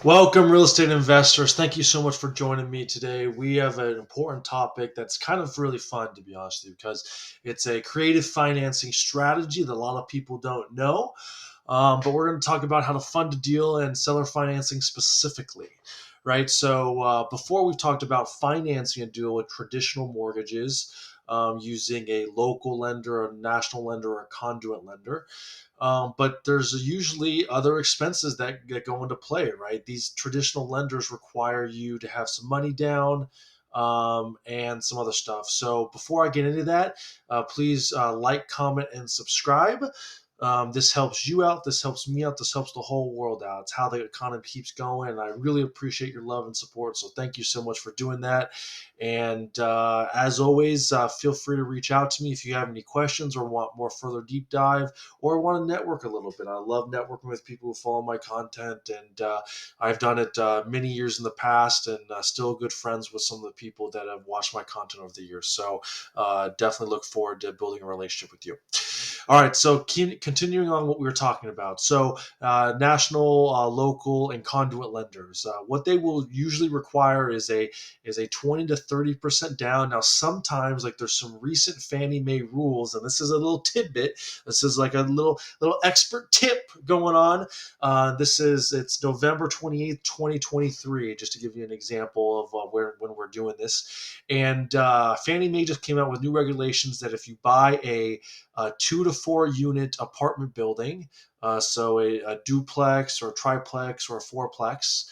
Welcome, real estate investors. Thank you so much for joining me today. We have an important topic that's kind of really fun, to be honest with you, because it's a creative financing strategy that a lot of people don't know. But we're going to talk about how to fund a deal and seller financing specifically, right? So before we've talked about financing a deal with traditional mortgages using a local lender, a national lender, or a conduit lender. But there's usually other expenses that go into play, right? These traditional lenders require you to have some money down and some other stuff. So before I get into that, please like, comment, and subscribe. This helps you out. This helps me out. This helps the whole world out. It's how the economy keeps going. And I really appreciate your love and support. So thank you so much for doing that. And as always, feel free to reach out to me if you have any questions or want more further deep dive or want to network a little bit. I love networking with people who follow my content, and I've done it many years in the past, and still good friends with some of the people that have watched my content over the years. So definitely look forward to building a relationship with you. All right, so continuing on what we were talking about. So national, local, and conduit lenders. What they will usually require is a 20 to 30% down. Now, sometimes like there's some recent Fannie Mae rules, and this is a little tidbit. This is like a little expert tip going on. It's November 28th, 2023, just to give you an example of when we're doing this. And Fannie Mae just came out with new regulations that if you buy a 2 to 4 unit apartment building, so a duplex or a triplex or a fourplex.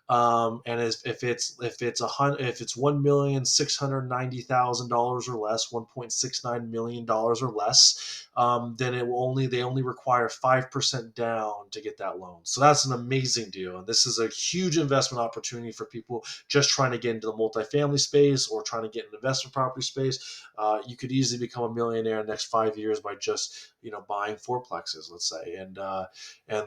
And if it's $1,690,000 or less, $1.69 million or less, then they only require 5% down to get that loan. So that's an amazing deal, and this is a huge investment opportunity for people just trying to get into the multifamily space or trying to get into investment property space. You could easily become a millionaire in the next 5 years by just buying fourplexes, let's say, and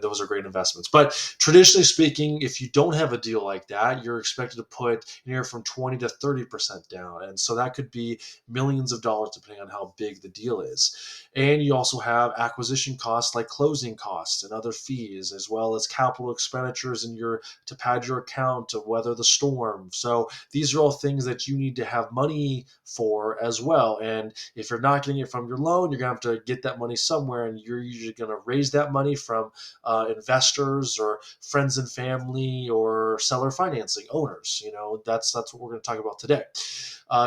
those are great investments. But traditionally speaking, if you don't have a deal like that, you're expected to put anywhere from 20 to 30% down, and so that could be millions of dollars depending on how big the deal is. And you also have acquisition costs like closing costs and other fees, as well as capital expenditures to pad your account to weather the storm. So these are all things that you need to have money for as well. And if you're not getting it from your loan, you're going to have to get that money somewhere, and you're usually going to raise that money from investors or friends and family or seller financing owners. That's what we're going to talk about today.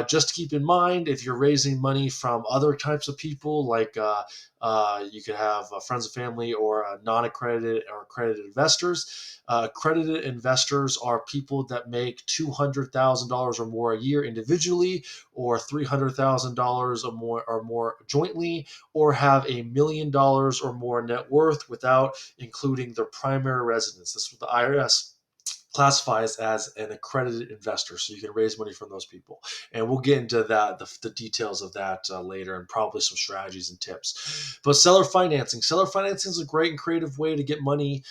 Just keep in mind, if you're raising money from other types of people, like you could have friends and family or non-accredited or accredited investors. Accredited investors are people that make $200,000 or more a year individually, or $300,000 or more jointly, or have $1 million or more net worth without including their primary residence. This is what the IRS classifies as an accredited investor, so you can raise money from those people, and we'll get into the details of that later, and probably some strategies and tips. But seller financing is a great and creative way to get money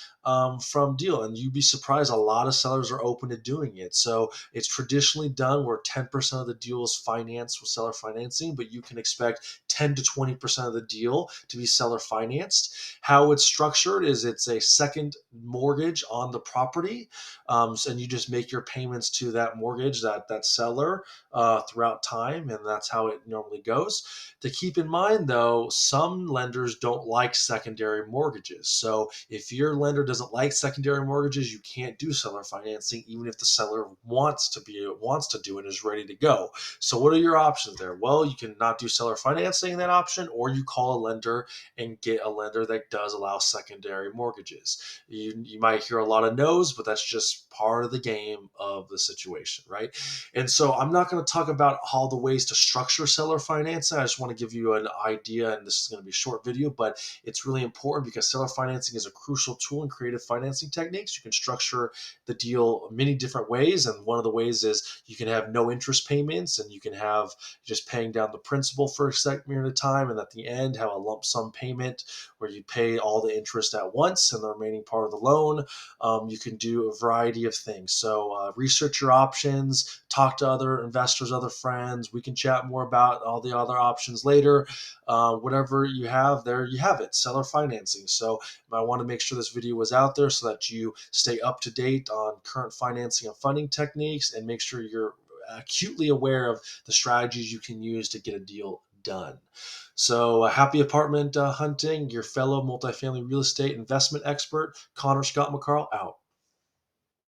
from deal, and you'd be surprised, a lot of sellers are open to doing it. So it's traditionally done where 10% of the deal is financed with seller financing, but you can expect 10 to 20% of the deal to be seller financed. How it's structured is it's a second mortgage on the property, and you just make your payments to that mortgage, that seller, throughout time, and that's how it normally goes. To keep in mind, though, some lenders don't like secondary mortgages. So if your lender doesn't like secondary mortgages, you can't do seller financing, even if the seller wants to do it, is ready to go. So what are your options there? Well, you can not do seller financing, that option, or you call a lender and get a lender that does allow secondary mortgages. You might hear a lot of no's, but that's just part of the game of the situation, right? And so I'm not going to talk about all the ways to structure seller financing. I just want to give you an idea, and this is going to be a short video, but it's really important because seller financing is a crucial tool in creative financing techniques. You can structure the deal many different ways, and one of the ways is you can have no interest payments, and you can have just paying down the principal for a set period of time, and at the end have a lump sum payment where you pay all the interest at once and the remaining part of the loan. You can do a variety of things. So research your options, talk to other investors, other friends. We can chat more about all the other options later. Whatever you have there, you have it. Seller financing. So I want to make sure this video was is out there so that you stay up to date on current financing and funding techniques, and make sure you're acutely aware of the strategies you can use to get a deal done. So, happy apartment hunting, your fellow multifamily real estate investment expert, Connor Scott McCarl, out.